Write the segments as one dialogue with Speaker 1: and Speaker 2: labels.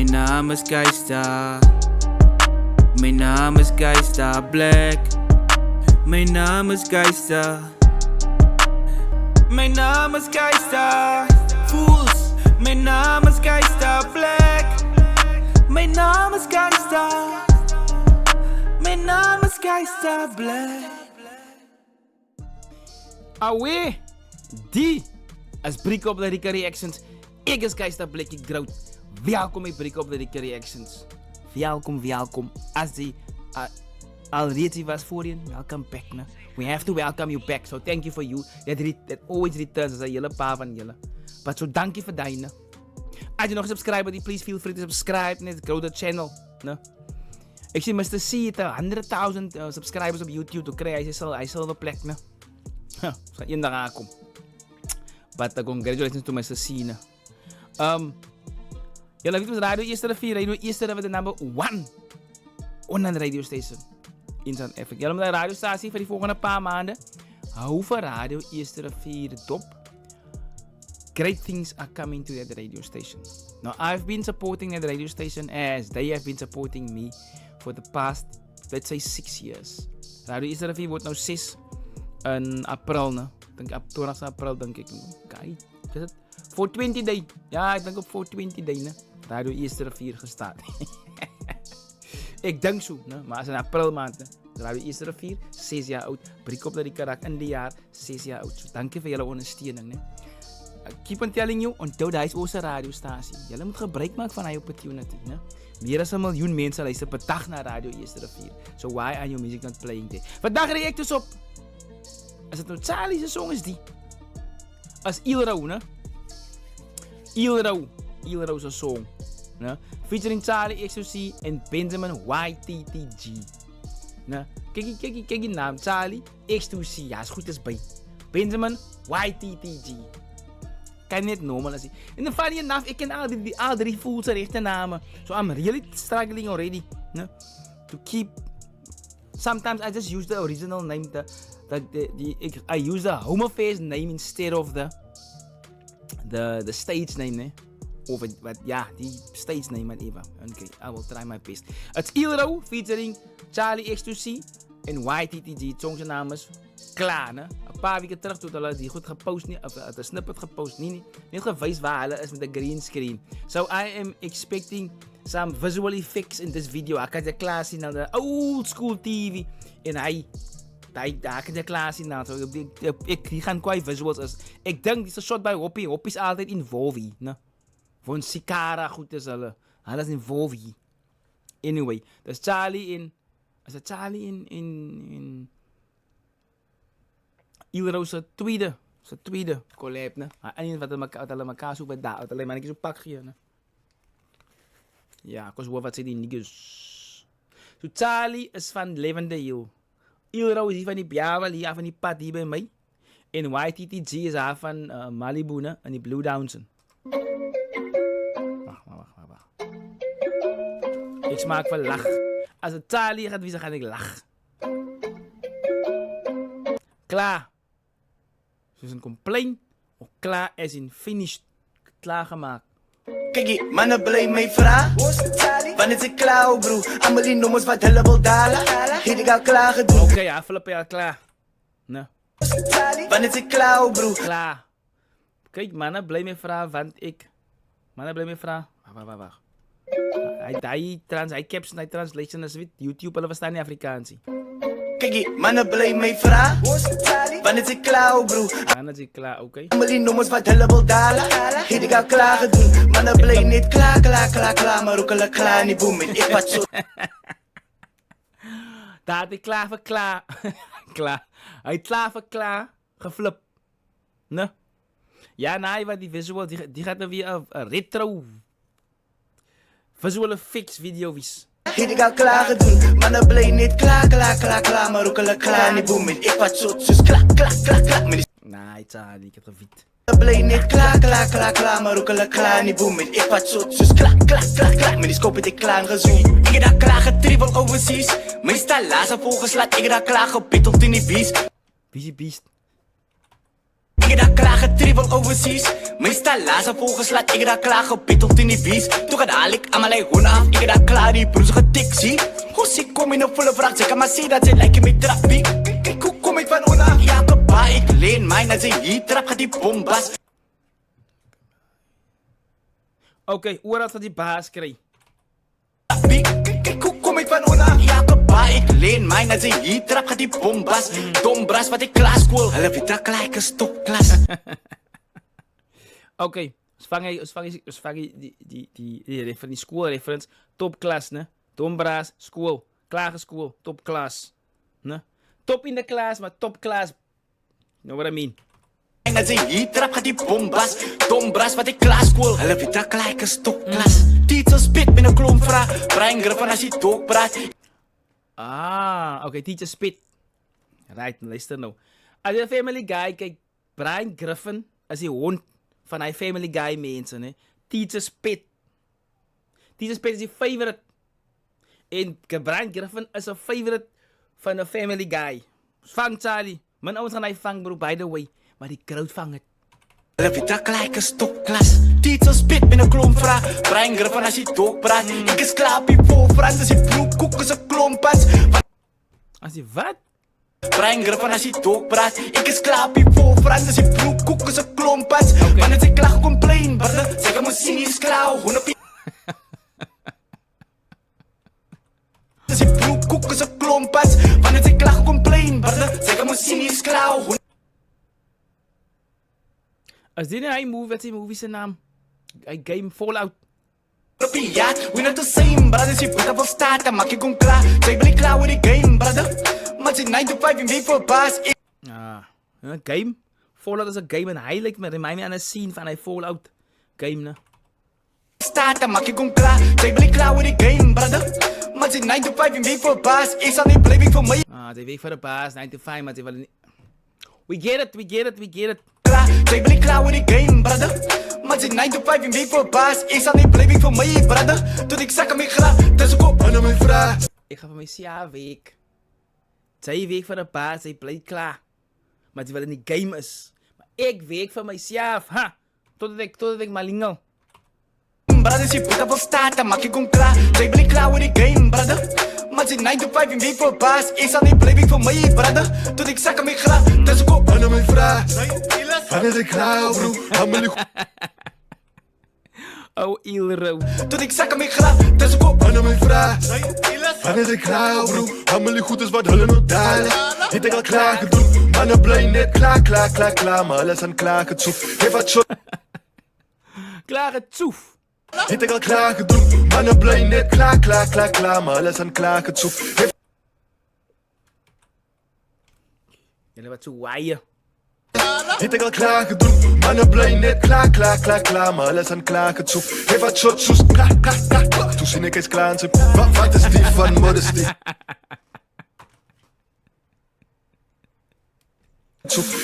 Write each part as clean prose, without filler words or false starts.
Speaker 1: Mijn naam is Geista. Mijn naam is Geista Black. Mijn naam is Geista. Mijn naam is Geista. Fools. Mijn naam is Geista Black. Mijn naam is Geista. Mijn naam is Geista Black.
Speaker 2: Awee, die is Breek op de Rika Reactions. Ik is Geista Black, ik groot. Welkom bij Breek op de Rika Reactions. Welkom. Als die alreeds was voor je, welcome back. Ne? We have to welcome you back. So thank you for you. That always returns as a hele pa van jullie. But so thank you for dat. Ne? Als je nog subscriber die, please feel free to subscribe. Net grow the channel. Ne? Ik zie Mr. C het 100.000 subscribers op YouTube te krijgen. Hij zal wel plek. Ne? Huh, so yun na nga ako. But congratulations to Mr. C. Jullie weten radio eerste rivier. Radio eerste rivier de number 1 online radio station in Zuid-Afrika. Jullie hebben de radiostatie voor die volgende paar maanden. Hoeveel radio eerste rivier top? Great things are coming to that radio station. Now I've been supporting that radio station as they have been supporting me for the past, let's say 6 years. Radio eerste rivier wordt nou 6 in april, ne? Denk 20 april denk ik. Kijk, is het? Voor 20 day. Ja, ik denk op voor 20 day, ne? Radio eerste rivier gestaan. Ik denk zo, ne? Maar het is in april maand, ne? Radio eerste rivier, 6 jaar oud. Breek op de Rikarak in de jaar, 6 jaar oud. So, dank je voor jullie ondersteuning, ne? Keep on telling you, onthoud dat is onze radiostatie. Jullie moeten gebruik maken van die opportunity, ne? Meer dan 1 miljoen mensen luisteren per dag naar Radio eerste rivier. So why are your music not playing there? Vandaag react dus op. Als het nou Charlie's song is die. Als Ilro, ne? Ilro's song. Ne? Featuring Charlie XOC en Benjamin YTTG. Ne? Kijk die naam. Charlie X2C. Ja, is goed is bij. Benjamin YTTG. Kan je niet noemen. En dan funny enough, ik ken al drie fools rechte namen. So I'm really struggling already. Ne? To keep. Sometimes I just use the original name. I use the homoface name instead of the stage name, ne? Of die stage name maar even. Okay, I will try my best. It's Ilro featuring Charlie X2C en YTTG. Het song naam is Klaar, ne? Een paar weken terug toen hulle die goed gepost, of de snippet gepost, niet geweest waar hulle is met de green screen. So I am expecting some visual effects in this video. Ik kan je klaar zien aan de old school TV. En daar kan je klaar zien. Die gaan qua visuals. Ik denk, die is een shot bij Hoppie. Hoppie is altijd involved. Ne? Voor een Sikara goed is hulle. Hulle is involved. Anyway, dat is Charlie in. Is dat Charlie in Ilro's tweede collab, ne? En wat hulle mekaar zoeken daar. Alleen maar ik zo pak hier, ne? Ja, kost wat ze die niggas. So Charlie is van Levende Hill. Ilro is hier van die Biawali, van die pad hier bij mij. En YTTG is haar van Malibu, ne? En die Blue Downs. Wacht. Ik smaak van lach. Als het Charlie gaat wiezen, ga ik lach. Klaar. Dus een complaint. Of klaar is in finished. Klaargemaakt.
Speaker 3: Kijk, mannen blij mij vraag. Wanneer is ik klaar, bro? Allemaal die nummers wat hulle wil dalen. Heb ik al klaar gedaan.
Speaker 2: Oké, ja, Philip, ja, klaar. Nee.
Speaker 3: Wanneer is ik klaar, bro?
Speaker 2: Klaar. Kijk, mannen blij mij vraag, want ik. Mannen blij mij vraag. Wacht. Hij caption, hij translation is wit. YouTube, hulle verstaan niet Afrikaans.
Speaker 3: Kijk, mannen blij mij vraag. Wanneer is ik klaar, bro?
Speaker 2: Wanneer is ik klaar, oké.
Speaker 3: Allemaal die nummers wat hulle wil dalen. Heb ik al klaar gedaan. Mannen blij niet klaar. Maar ook hulle klaar niet boemen. Ik wat zo.
Speaker 2: Daar had ik klaar voor klaar. Klaar. Hij klaar voor klaar. Geflip. Ne? Ja, nee, wat die visual, die gaat er weer een retro visual effects video is.
Speaker 3: Heb ik al klaar gedaan. Mannen blij niet klaar. Maar ook hulle klaar niet boemen. Ik wat zo. Dus klak.
Speaker 2: Nee, Charlie, ik heb geviet.
Speaker 3: Blij niet klaar. Maar ook hulle klaar niet boemen. Ik wat zo. Dus klak. Maar die scope het ik klaar gezoen. Ik heb daar klaar getribbeld overseas. Meestal lazen volgeslaat. Ik heb daar klaar gebitteld in die beast.
Speaker 2: Wie is die beest?
Speaker 3: Ik heb daar klaar getribbel overseas. Meestal laat volgens laat ik daar klaar gebitteld in die bies. Toen haal ik aan mijn hoen af, ik daar klaar die broers getiksie. Hoe ik kom in een volle vracht, ik kan maar zien dat ze lijken met trappie. Kijk hoe kom ik van onaf, ja papa, ik leen mijn als ze hier trap gaat die bombas.
Speaker 2: Oké, hoe dat die baas krijgt.
Speaker 3: Kijk hoe kom ik van onaf, ja papa, ik leen mijn als ze hier trap gaat die bombas. Dombras wat ik klaar school, hulle weet dat gelijk een stopklas.
Speaker 2: Oké, ons vang die schoolreference. Topklas, ne? Dombraas, school. Klage school, topklas. Ne? Top in de klas, maar topklas. You know what I mean?
Speaker 3: En als je hier trap gaat die bombas. Dombras wat ik klaar school, hulle weet dat gelijk een stopklas. Teacher spit met een klomp vraag, Brian Griffin als je dook praat.
Speaker 2: Ah, oké, teacher spit. Right, luister nou. Als je Family Guy kijkt, Brian Griffin is die hond van die Family Guy mensen, hè. Teacher spit. Teacher spit is die favorite. En Brian Griffin is een favorite van de Family Guy. Vang Charlie. Mijn ouders gaan hij vangen, bro, by the way. Maar die crowd vangt het.
Speaker 3: Hulle weet dat gelijk een stopklas. Teacher spit met een klomp vraag, Brian Griffin als je dook praat. Ik is klaar voor Frans, als je broekkoek is een klompas.
Speaker 2: Als je wat?
Speaker 3: Brian Griffin als je dook praat. Ik is klaar voor Frans, als je broekkoek is een klompas. Wanneer ze klaar complain, brother, zeg moet zien is klaar. Als je broekkoek is een klompas. Wanneer ze klaar complain, brother, zeg moet zien is klaar.
Speaker 2: Als dit hij move, wat is die movie zijn naam? Hij game Fallout.
Speaker 3: Ja, we not the same, brother. Ze put up op staat, dan maak ik hem klaar. Zij ben ik klaar with the game, brother. Maar ze 9 to 5 in week voor baas.
Speaker 2: Ah, een game. Fallout is een game en hij lijkt me, remind me aan een scene van een Fallout game, ne?
Speaker 3: Staat, dan maak ik hem klaar. Zij ben ik klaar with the game, brother. Maar ze 9 to 5 in week voor baas. Ik zal niet blijven voor mij.
Speaker 2: Ah, ze week voor de baas, 9 to 5, maar ze willen niet. We get it, we get it, we get it.
Speaker 3: Zij ben ik klaar with the game, brother. Maar ze 9 to 5 in week voor baas. Ik zal niet blijven voor mij, brother. Toen ik zag hem ik graag, dus ik op aan mijn vraag.
Speaker 2: Ik ga van mijn ja week. Zij week voor de baas, zij blijft klaar. Maar ze willen niet game is. Maar ik week van mijzelf, ha. Totdat ik maar lingel.
Speaker 3: Brother, ze put up op staat, dan maak ik hem klaar. Zij ben ik klaar with the game, brother. Maar ze 9 to 5 in week voor baas. Ik zal niet blijven voor mij, brother. Toen ik zag hem ik graag, dus ik op aan mijn vraag. Wanneer ik klaar, bro,
Speaker 2: Oh, Ilro.
Speaker 3: toen ik zag hem ik graag, dus ik op aan mijn vraag.
Speaker 4: Wanneer ik klaar, bro, hammerlijk goed is wat hulle nog dalen. Ik denk al klaar gedoen, mannen blij net klaar. Maar alles aan klaar gezoef. Heeft wat shot.
Speaker 2: Klaar het zoef.
Speaker 4: Ik denk al klaar gedoen, mannen blij net klaar. Maar alles aan klaar gezoef.
Speaker 2: Jullie wat zo waaien.
Speaker 4: Ik denk al klaar gedoen, mannen blij net klaar. Maar alles aan klaar gezoef. Heeft wat shot, soes, klaar. Toen zie ik eens klaar en zei, wat is die van modesty?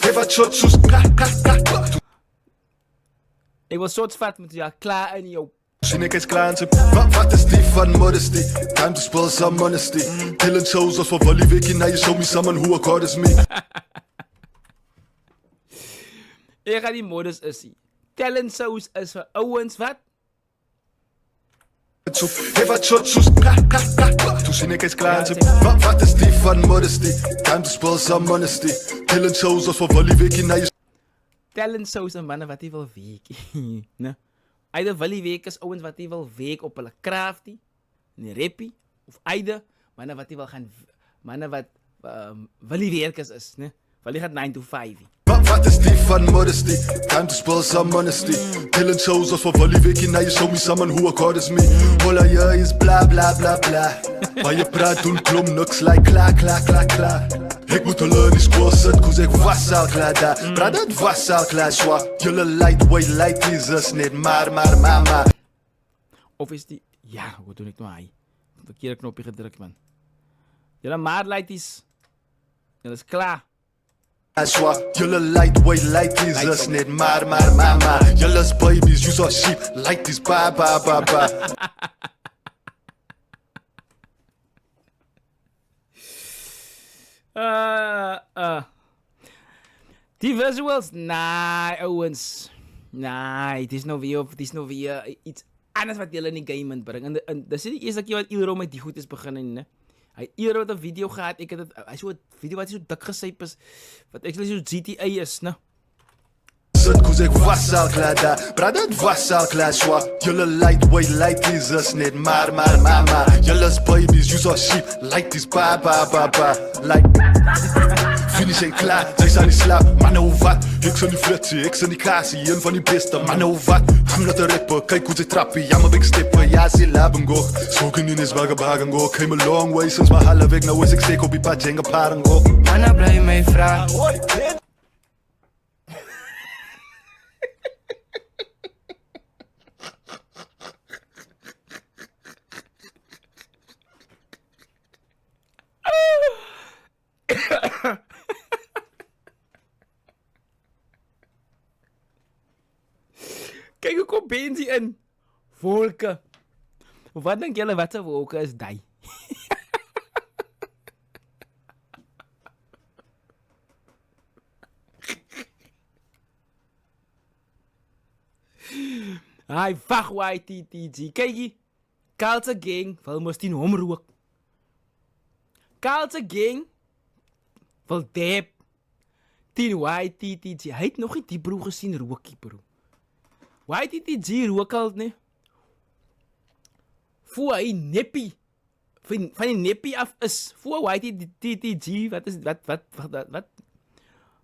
Speaker 4: Heeft wat shot, soes, klaar.
Speaker 2: Ik was soort vat met ja, klaar en joh.
Speaker 4: Zie ik eens klaar en zei, wat is die van modesty? Time to spell some honesty. Killing shows als voor volley weekie, now you show me someone who hard as me.
Speaker 2: Ik ga die modus is die. Talent shows is voor ouwens wat?
Speaker 4: Heeft wat shot, soes, klaar. Toen zie ik eens klaar en zei, wat is die van modesty? Time to spell some honesty. Killing shows als voor volley weekie, now you
Speaker 2: Talent shows en mannen wat die wil week. Ne? Either willen week is ouwens wat die wil week op hulle crafty. In rappie. Of either mannen wat die wil gaan. Mannen wat willen werkers is. Ne? Wil die gaat 9 to 5.
Speaker 4: wat is die van modesty? Time to spell some honesty. Killing shows als voor volley weekie, now you show me someone who hard as me. Hola, je is bla. Maar je praat doen klom niks like klaar. Ik moet hulle in die school sit, cause ek was al klaar daar. Praat het was al klaar, zwaar. Julle light is net maar mama.
Speaker 2: Of is die... Ja, wat doe ik nou? Hij? Verkeerde knopje gedrukt, man. Jullie maarlight is... Jullie is klaar.
Speaker 4: Zwaar. Julle light is net maar mama. Julle is babies, you are sheep. Light is ba.
Speaker 2: Die visuals? Nee, ouwens. Nee, het is nou weer iets anders wat jullie in die game inbrengen. En dat is niet de eerste keer wat Ilro met die goed is beginnen. Ne? Hij Ilro had een video gehad. Ik had het, hij zo een video wat zo dik gesyp is. Wat actually zo GTA is, ne?
Speaker 4: Zit koes ek was al klaar daar, praat het was al klaar zwaar. Julle lightweight, light is us net maar, Julle is babies, you are sheep, light is ba. Like, finish en klaar, zij zijn niet slaap, maar nou wat? Ik zijn die flutsie, ik zijn die kasie, een van die beste, maar nou wat? I'm not a rapper, kijk hoe ze trappen, ja maar big stepper, ja ze laben go. Zoeken in is bagen go, came a long way sinds my halfweg, nou is ik steek op die pad, jenga paren go.
Speaker 5: Manna blij mee vraag.
Speaker 2: Kijk, hoe komt Benzi in? Wolken. Wat denk jullie wat een wolken is die? Hij wacht YTTG. Kijk hier. Kalse gang wil moest in omroek. Kalse gang wil dep. Tien YTTG. Hij heeft nog niet die broer gezien rookie bro. YTTG rook al ne? Voor hij neppie. Van die neppie af is. Voor YTTG. Wat is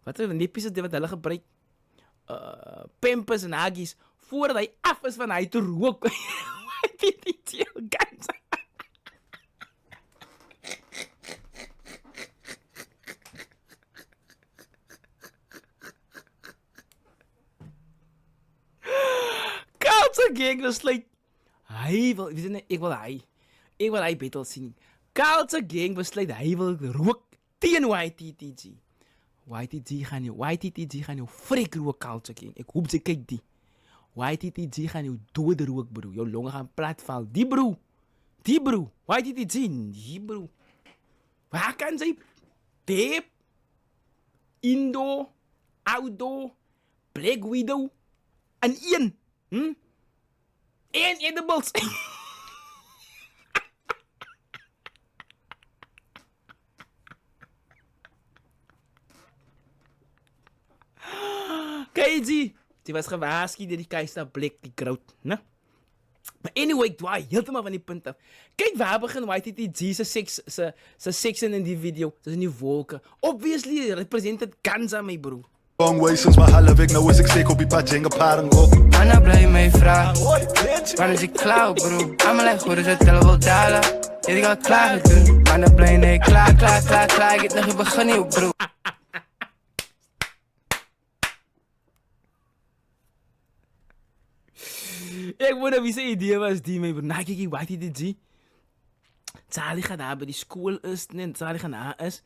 Speaker 2: wat is neppies is dit wat hulle gebruik? Pampers en hagies. Voordat hij af is van hij te rook. YTTG gans. Kalse gang besluit. Ik wil hij beter zien. Kalse gang besluit hij wil rook tegen YTTG. YTTG gaan jou frik rook Kalse gang. Ik hoop ze kijkt die. YTTG gaan jou dode rook bro. Jou longen gaan platval. Die bro. YTTG. Die bro. Waar kan zij? Tape. Indo. Auto. Black Widow. En één. En edibles. Kijk die was gewaarschuwd door die keizer Blik, die groot, ne? Maar anyway, ik draai helemaal van die punt af. Kijk waar begin YTTG zijn section in die video. Dat zijn die wolken. Obviously represented Kanza, my bro.
Speaker 4: Long way sinds my halfweg, nou is ik steek op die pad, jenga paren go.
Speaker 5: Manna blij mee vraag. Wanneer is ik klauw bro? Allemaal lijkt goed, dus het tellen wel dalen. Ja, ik al klaar doen. Manna blij nee, klaar. Ik heb nog niet begonnen bro.
Speaker 2: Ik wonder wie zijn idee was die mee bro. Nou kijk je YTTG. Charlie gaat daar bij die school is. Nee, Charlie gaat daar is.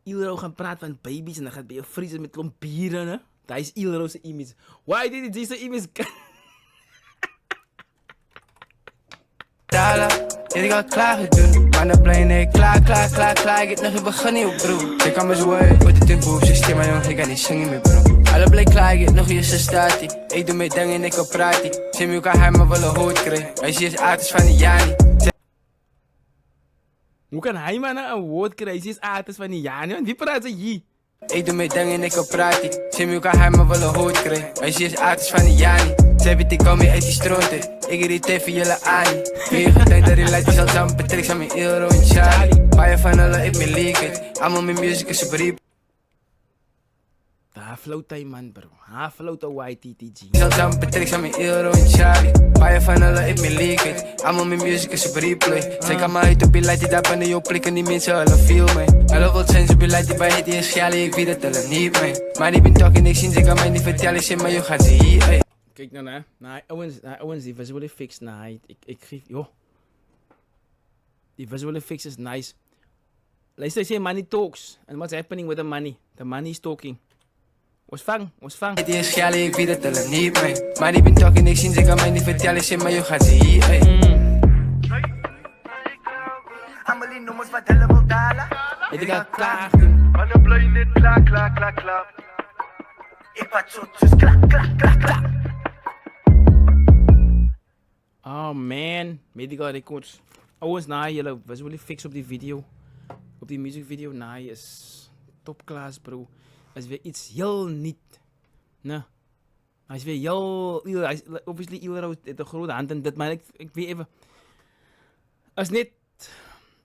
Speaker 2: Ilro gaan praten van baby's en dan gaat bij je vriezen met klomp bieren, hè? Dat is Ilro's image. YTTG zijn image.
Speaker 5: Dala, ja, ik al klaar doen. Manna blij nee, klaar. Ik heb nog niet begonnen bro. Ik kan me zo uit het tempo systeem, maar jongens, ik ga niet zingen meer bro. Alle blij klaar, ik heb nog eens een statie. Ik doe mijn dingen en ik kan praten. Zie me elkaar hij maar wel een hoort krijgen. Hij zie is artist van de Jani.
Speaker 2: Hoe kan hij maar een woord krijgen? Hij is artist van die Jani. Wie praat ze hier?
Speaker 5: Ik doe mijn dingen en ik kan praten. Zie me elkaar hij maar wel een hoort krijgen. Hij zie is artist van de Jani. Zij weet ik kom mee uit die stroten. Ik riet even jullie aan. Weer gedenkt dat die light is al zampen. Tricks aan mijn Ilro en Charlie. Waar je van alle ik me leek het. Allemaal mijn muziek is super diep.
Speaker 2: Daar float hij man bro. Daar float de YTTG.
Speaker 5: Zal zampen tricks aan mijn Ilro en Charlie. Waar je van alle ik me leek het. Allemaal mijn muziek is super replay. Zij kan maar uit op je light die daar binnen jou plikken. Die mensen alle feel me. Alle wat zijn op je light die bij het is Charlie. Ik weet het alle niet mee. Maar die ben talking ik zie ze kan mij niet vertellen. Zeg maar je gaat ze hier.
Speaker 2: Kijk nou hè. Nee, Owens die visual effects. Nee, ik geef joh. Die visual effects is nice. Luister, say money talks. And what's happening with the money? The money is talking. Was vang.
Speaker 5: Het is Charlie, ik weet het alle niet mee. Maar die ben talking ik zie ze kan mij niet vertellen. Zeg maar je gaat ze hier.
Speaker 3: Amelie nummers wat hulle wil dalen.
Speaker 2: Ik ga klaar doen.
Speaker 4: Manna blij net klaar.
Speaker 3: Ik wat zoetjes, klak, klak, klak, klak.
Speaker 2: Oh man, Medical Records. Ouwens, na jullie was wel fix op die video. Op die muziekvideo, na je is topklaas bro. Is weer iets heel niet. Nee. Hij is weer heel... Obviously, iedereen heeft een grote hand en dit, maar ik weet even... Is net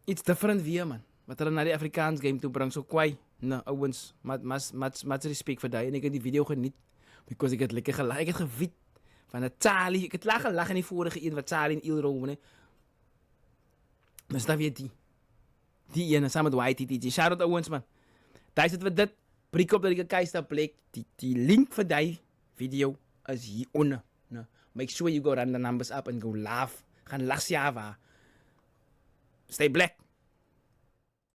Speaker 2: iets different weer, man. Wat er naar die Afrikaans game toe brengt, zo kwai. Nee, ouwens, met respect voor dat. En ik heb die video geniet. Because ik het lekker gelachen. Ik heb gewiet van de Charlie. Ik heb gelachen in die vorige een, wat Charlie en Ilro, ne. Dus dan weer die. Die ene, samen met YTTG. Shout-out ouwens, man. Tijdens dat we dit prik op dat ik een keista plek. Die link voor die video is hieronder. No. Make sure you go run the numbers up and go laugh. Gaan lach Java. Stay black.